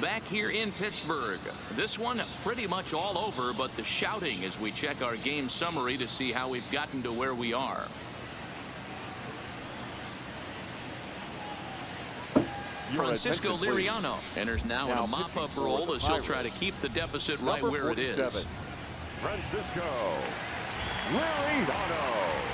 back here in Pittsburgh. This one pretty much all over, but the shouting as we check our game summary to see how we've gotten to where we are. Francisco Liriano enters now in a mop-up role as he'll try to keep the deficit right where it is. Francisco Liriano.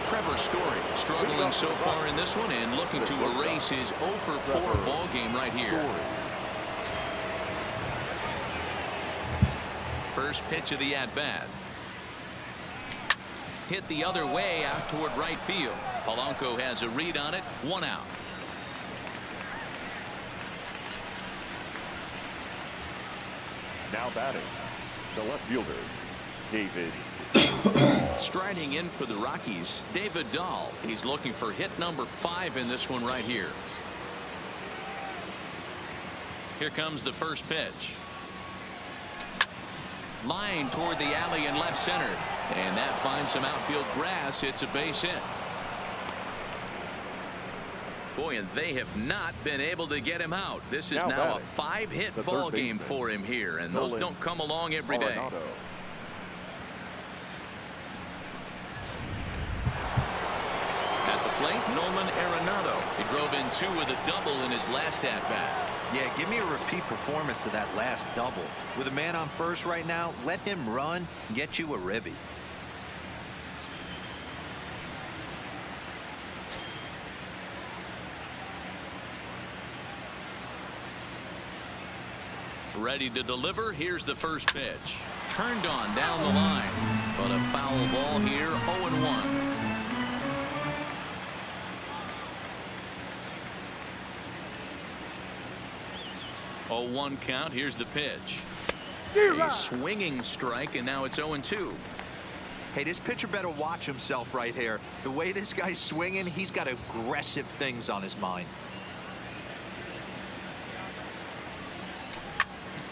Trevor Story struggling so far in this one and looking to erase his 0 for 4 ball game right here. First pitch of the at-bat. Hit the other way out toward right field. Polanco has a read on it. 1 out. Now batting, the left fielder, David. Striding in for the Rockies, David Dahl. He's looking for hit number 5 in this one right here. Here comes the first pitch. Line toward the alley in left center. And that finds some outfield grass. It's a base hit. Boy, and they have not been able to get him out. This is now a 5-hit ball game for him here, and those don't come along every day. At the plate, Nolan Arenado. He drove in 2 with a double in his last at-bat. Yeah, give me a repeat performance of that last double. With a man on first right now, let him run and get you a ribby. Ready to deliver. Here's the first pitch. Turned on down the line, but a foul ball here. 0-1. 0-1 count. Here's the pitch. A swinging strike, and now it's 0-2. Hey, this pitcher better watch himself right here. The way this guy's swinging, he's got aggressive things on his mind.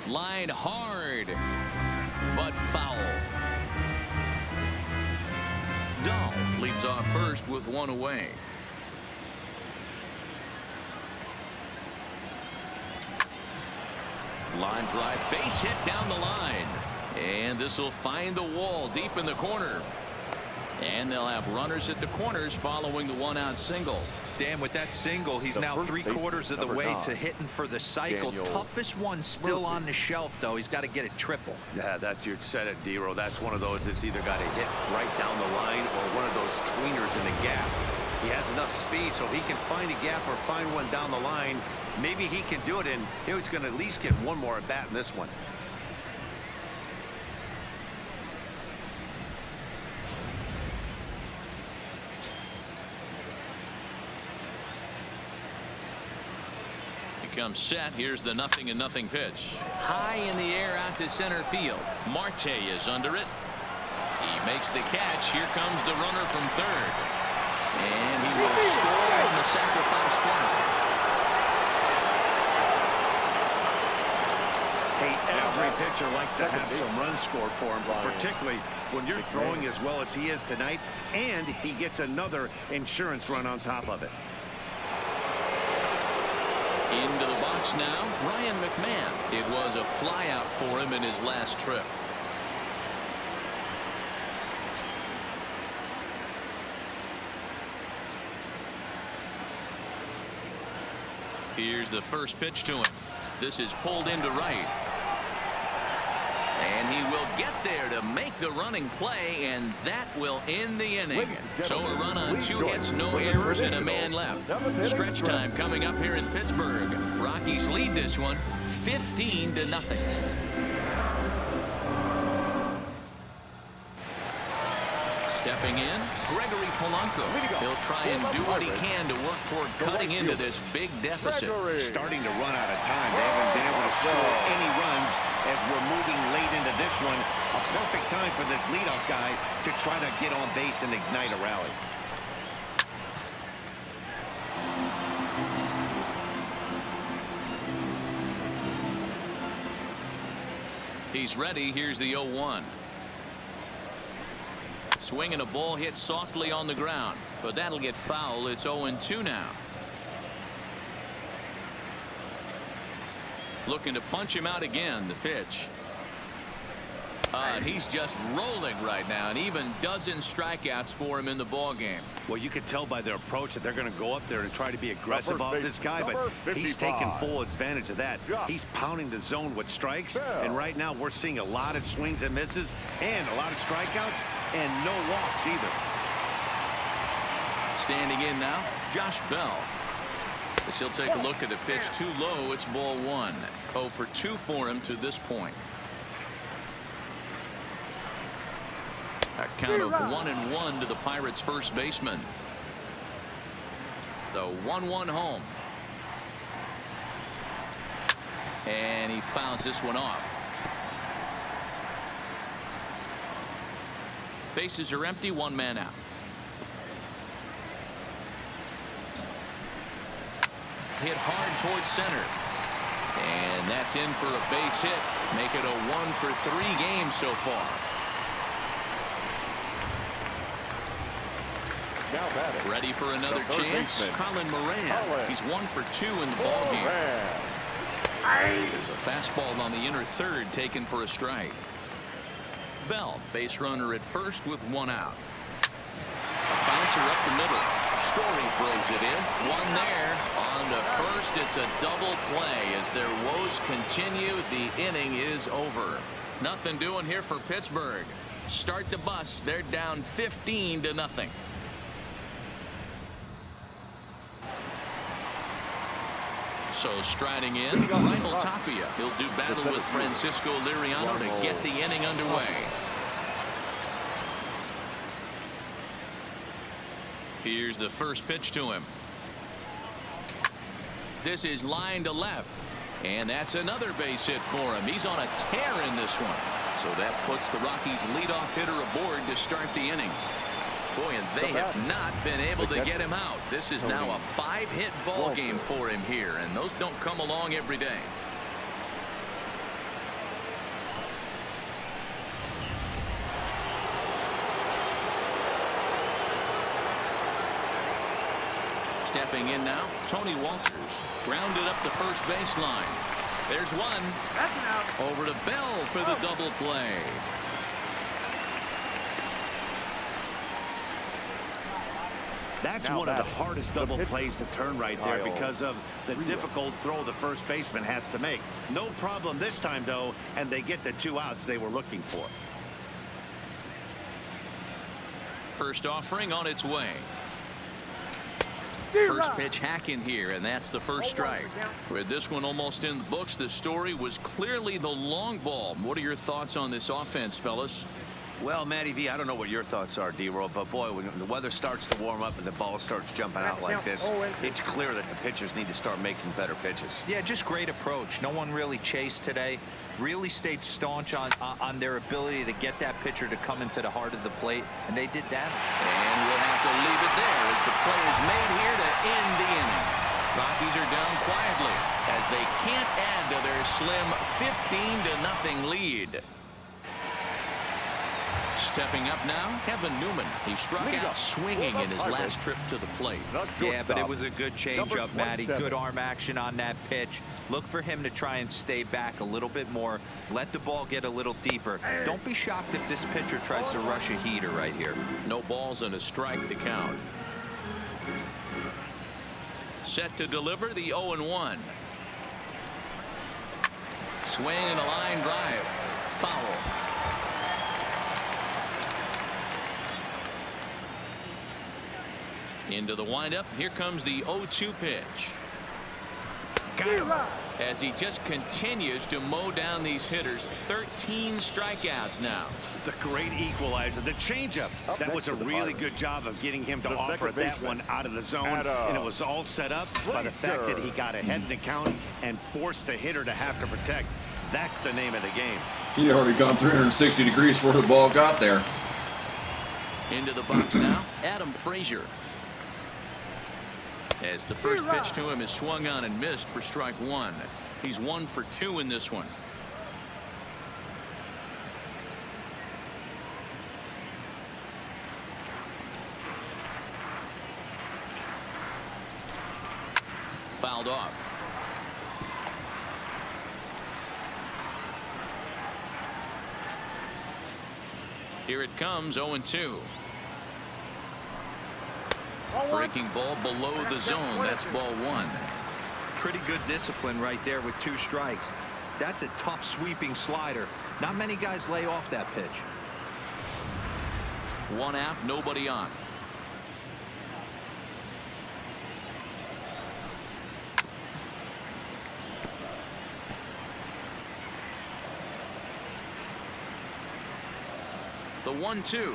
Line hard, but foul. Dahl leads off first with 1 away. Line drive, base hit down the line, and this will find the wall deep in the corner, and they'll have runners at the corners following the 1-out single. Dan, with that single, he's now 3/4 of the way to hitting for the cycle. Toughest one still on the shelf, though. He's got to get a triple. Yeah, you said it, D-Row. That's one of those that's either got to hit right down the line or one of those tweeners in the gap. He has enough speed, so he can find a gap or find one down the line. Maybe he can do it, and he's going to at least get one more at bat in this one. Comes set. Here's the 0-0 pitch. High in the air out to center field. Marte is under it. He makes the catch. Here comes the runner from third. And he will score on the sacrifice fly. Hey, every pitcher likes to have some runs scored for him, particularly when you're throwing as well as he is tonight, and he gets another insurance run on top of it. Into the box now, Ryan McMahon. It was a flyout for him in his last trip. Here's the first pitch to him. This is pulled into right. And he will get there to make the running play, and that will end the inning. So a run on 2 hits, no errors, and a man left. Stretch time coming up here in Pittsburgh. Rockies lead this one 15-0. Stepping in, Gregory Polanco. He'll try and do what he can to work toward cutting into this big deficit. Starting to run out of time. They haven't been able to score any runs as we're moving late into this one. A perfect time for this leadoff guy to try to get on base and ignite a rally. He's ready. Here's the 0-1. swinging a ball hit softly on the ground, but that'll get foul. It's 0-2 now. Looking to punch him out again. The pitch. He's just rolling right now, and even dozen strikeouts for him in the ball game. Well, you can tell by their approach that they're going to go up there and try to be aggressive off this guy, but he's taking full advantage of that. He's pounding the zone with strikes, and right now we're seeing a lot of swings and misses and a lot of strikeouts and no walks either. Standing in now, Josh Bell. As he'll take a look at the pitch too low. It's ball one. 0 for 2 for him to this point. A count of 1-1 to the Pirates' first baseman. The 1-1 home. And he fouls this one off. Bases are empty, 1 man out. Hit hard towards center. And that's in for a base hit. Make it a 1 for 3 game so far. Ready for another chance. Colin Moran. He's 1 for 2 in the ball game. There's a fastball on the inner third taken for a strike. Bell, base runner at first with 1 out. A bouncer up the middle. Story throws it in. 1 there. On to first. It's a double play as their woes continue. The inning is over. Nothing doing here for Pittsburgh. Start the bus. They're down 15-0. So striding in, Raimel Tapia. He'll do battle with Francisco Liriano to get the inning underway. Here's the first pitch to him. This is line to left. And that's another base hit for him. He's on a tear in this one. So that puts the Rockies leadoff hitter aboard to start the inning. Boy, and they have not been able to get him out. This is now a 5-hit ball game for him here, and those don't come along every day. Stepping in now, Tony Walters. Grounded up the first baseline. There's one. Over to Bell for the double play. That's one of the hardest double plays to turn right there because of the difficult throw the first baseman has to make. No problem this time, though, and they get the 2 outs they were looking for. First offering on its way. First pitch hack in here, and that's the first strike. With this one almost in the books, the story was clearly the long ball. What are your thoughts on this offense, fellas? Well, Matty V, I don't know what your thoughts are, D-Roll, but boy, when the weather starts to warm up and the ball starts jumping out like this, it's clear that the pitchers need to start making better pitches. Yeah, just great approach. No one really chased today. Really stayed staunch on their ability to get that pitcher to come into the heart of the plate, and they did that. And we'll have to leave it there as the play is made here to end the inning. Rockies are down quietly as they can't add to their slim 15-0 lead. Stepping up now, Kevin Newman. He struck out swinging in his last trip to the plate. Yeah, but it was a good changeup, Matty. Good arm action on that pitch. Look for him to try and stay back a little bit more. Let the ball get a little deeper. Don't be shocked if this pitcher tries to rush a heater right here. No balls and a strike to count. Set to deliver the 0-1. Swing and a line drive. Foul. Into the windup. Here comes the 0-2 pitch. Got him. As he just continues to mow down these hitters. 13 strikeouts now. The great equalizer, the changeup. That was a really good job of getting him to offer that one out of the zone. And it was all set up by the fact that he got ahead in the count and forced the hitter to have to protect. That's the name of the game. He had already gone 360 degrees before the ball got there. Into the box now, Adam Frazier. As the first pitch to him is swung on and missed for strike 1. He's 1 for 2 in this one. fouled off. Here it comes, 0-2. Breaking ball below the zone. That's ball one. Pretty good discipline right there with 2 strikes. That's a tough sweeping slider. Not many guys lay off that pitch. 1 out, nobody on. The 1-2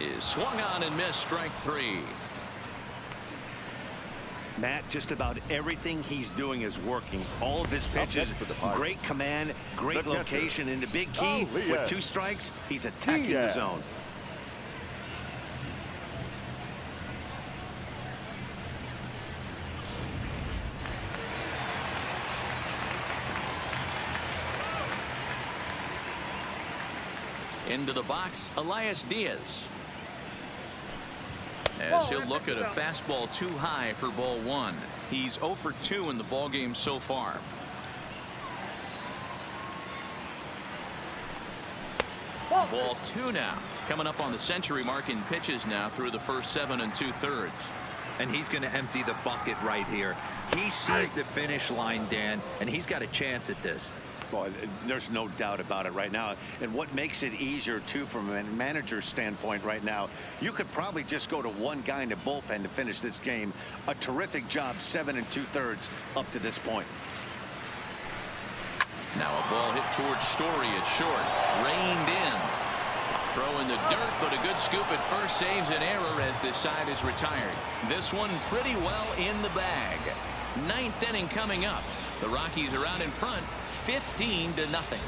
is swung on and missed. Strike 3. Matt, just about everything he's doing is working. All of his pitches, great command, great location, and the big key with 2 strikes, he's attacking the zone. Into the box, Elias Diaz. As he'll look at a fastball too high for ball 1. He's 0 for 2 in the ball game so far. Ball 2 now. Coming up on the century mark in pitches now through the first 7 2/3. And he's going to empty the bucket right here. He sees the finish line, Dan, and he's got a chance at this. Well, there's no doubt about it right now. And what makes it easier, too, from a manager's standpoint right now, you could probably just go to 1 guy in the bullpen to finish this game. A terrific job, 7 2/3 up to this point. Now a ball hit towards Story at short. Reined in. Throw in the dirt, but a good scoop at first saves an error as this side is retired. This one pretty well in the bag. 9th inning coming up. The Rockies are out in front, 15-0.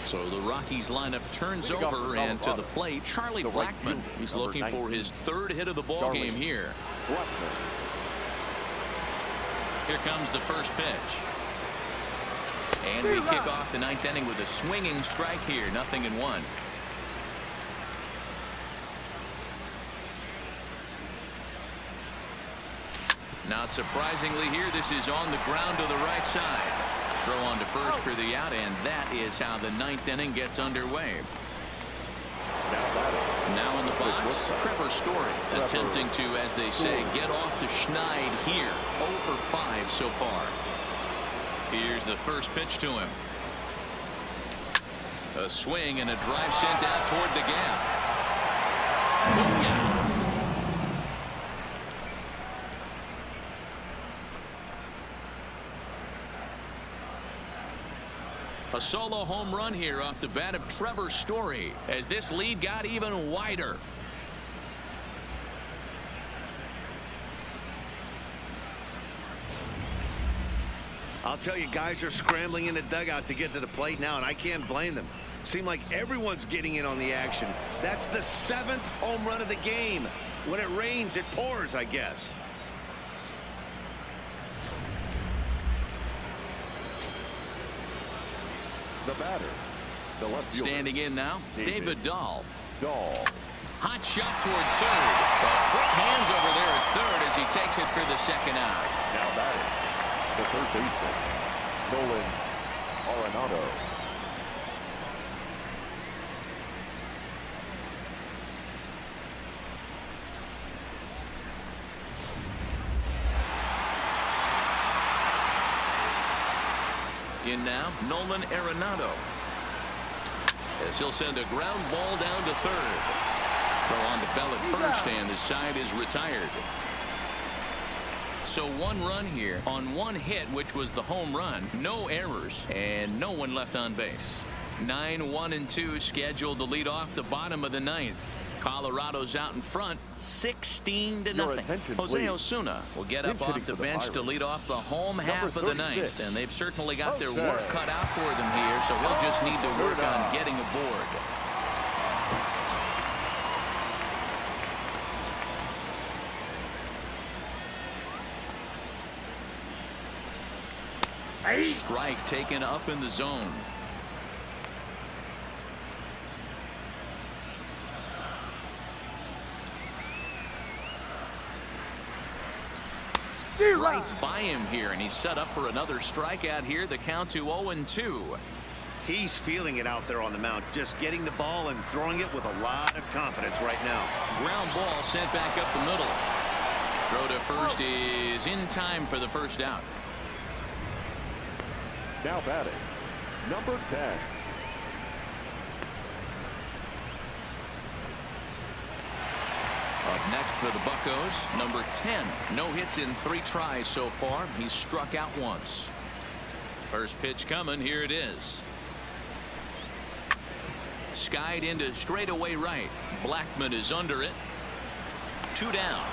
So the Rockies lineup turns over, and to the plate, Charlie Blackmon. He's looking for his 3rd hit of the ball game here. Here comes the first pitch. And we kick off the 9th inning with a swinging strike here. 0-1. Not surprisingly here, this is on the ground to the right side. Throw on to first for the out, and that is how the 9th inning gets underway. Now in the box, Trevor Story attempting to, as they say, get off the schneid here. 0 for 5 so far. Here's the first pitch to him. A swing and a drive sent out toward the gap. Booyah! A solo home run here off the bat of Trevor Story as this lead got even wider. I'll tell you, guys are scrambling in the dugout to get to the plate now, and I can't blame them. Seems like everyone's getting in on the action. That's the 7th home run of the game. When it rains, it pours, I guess. The batter, the left fielder. Standing in now, David Dahl. Hot shot toward third. But quick hands over there at third as he takes it for the 2nd out. Now batting, the 3rd baseman, Nolan Arenado. In now, Nolan Arenado. As he'll send a ground ball down to third. Throw on to Bell at first, and the side is retired. So 1 run here on 1 hit, which was the home run. No errors, and no one left on base. 9-1-2 scheduled to lead off the bottom of the 9th. Colorado's out in front, 16-0. Jose Osuna will get up off the bench to lead off the home half of the 9th, and they've certainly got their work cut out for them here, so he'll just need to work on getting aboard. Strike taken up in the zone. right by him here, and he's set up for another strikeout here. The count to 0-2. He's feeling it out there on the mound, just getting the ball and throwing it with a lot of confidence right now. Ground ball sent back up the middle. Throw to first is in time for the first out. Now batting, number 10. Up next for the Buccos, number 10. No hits in 3 tries so far. He's struck out once. First pitch coming. Here it is. Skied into straightaway right. Blackman is under it. 2 down.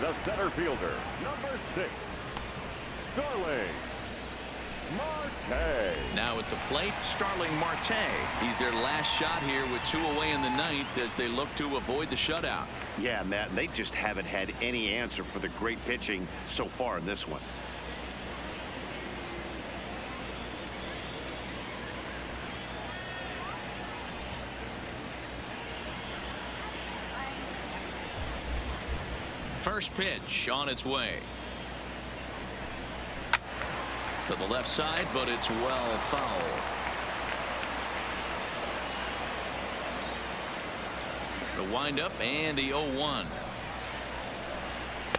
The center fielder, number 6, Starling Marte. Now at the plate, Starling Marte. He's their last shot here with 2 away in the 9th as they look to avoid the shutout. Yeah, Matt, and they just haven't had any answer for the great pitching so far in this one. First pitch on its way. To the left side, but it's well foul. The windup and the 0-1.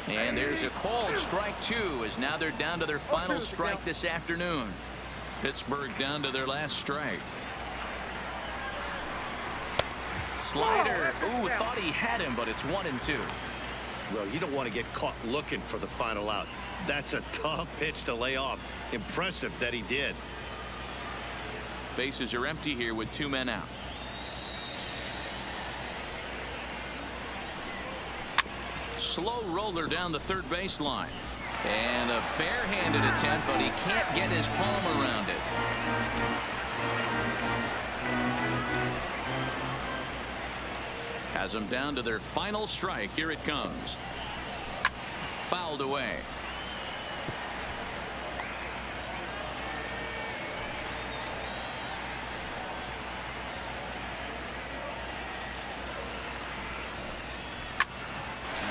And there's a called strike 2 as now they're down to their final strike this afternoon. Pittsburgh down to their last strike. Slider. Ooh, thought he had him, but it's 1-2. Well, you don't want to get caught looking for the final out. That's a tough pitch to lay off. Impressive that he did. Bases are empty here with 2 men out. Slow roller down the third baseline. And a barehanded attempt, but he can't get his palm around it. Has them down to their final strike. Here it comes. Fouled away.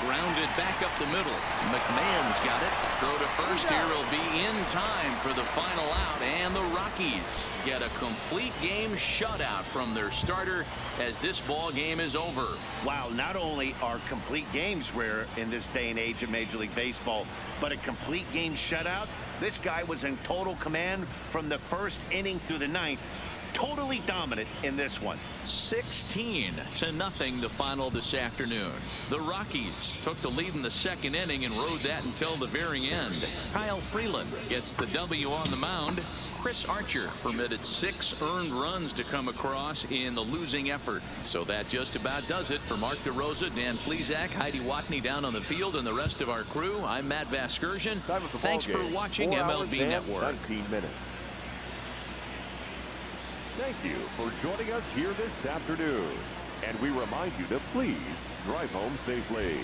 Grounded back up the middle. McMahon's got it. Throw to first here will be in time for the final out, and the Rockies get a complete game shutout from their starter as this ball game is over. Wow, not only are complete games rare in this day and age of Major League Baseball, but a complete game shutout. This guy was in total command from the first inning through the 9th. Totally dominant in this one. 16-0 the final this afternoon. The Rockies took the lead in the 2nd inning and rode that until the very end. Kyle Freeland gets the W on the mound. Chris Archer permitted 6 earned runs to come across in the losing effort. So that just about does it. For Mark DeRosa, Dan Plesac, Heidi Watney down on the field, and the rest of our crew, I'm Matt Vasgersian. Thanks for watching MLB Network. 19 minutes. Thank you for joining us here this afternoon. And we remind you to please drive home safely.